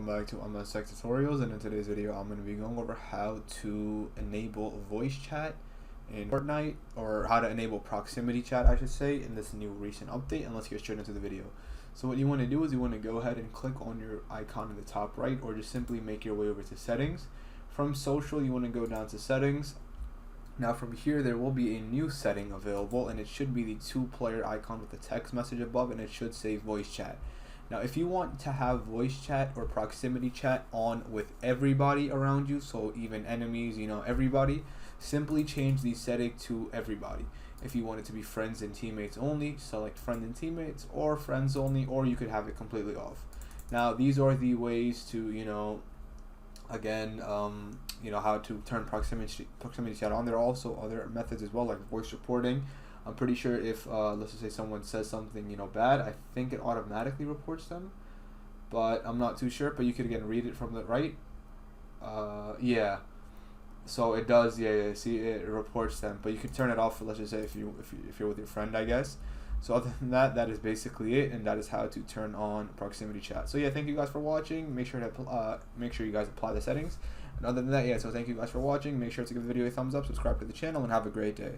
welcome back to MS Tech Tutorials, and in today's video I'm going to be going over how to enable voice chat in Fortnite, or how to enable proximity chat I should say, in this new recent update. And let's get straight into the video. So what you want to do is you want to go ahead and click on your icon in the top right, or just simply make your way over to settings. From social you want to go down to settings. Now from here there will be a new setting available, and it should be the 2-player icon with the text message above, and it should say voice chat. Now if you want to have voice chat or proximity chat on with everybody around you, so even enemies, everybody, simply change the setting to everybody. If you want it to be friends and teammates only, select friends and teammates, or friends only, or you could have it completely off. Now these are the ways to, how to turn proximity chat on. There are also other methods as well, like voice reporting. I'm pretty sure if let's just say someone says something bad, I think it automatically reports them, but I'm not too sure. But you could again read it from the right. Yeah, so it does. Yeah, see, it reports them, but you can turn it off for, let's just say, if you're with your friend, I guess. So other than that, that is basically it, and that is how to turn on proximity chat. So yeah, thank you guys for watching. Make sure you guys apply the settings. And other than that, yeah, so thank you guys for watching. Make sure to give the video a thumbs up, subscribe to the channel, and have a great day.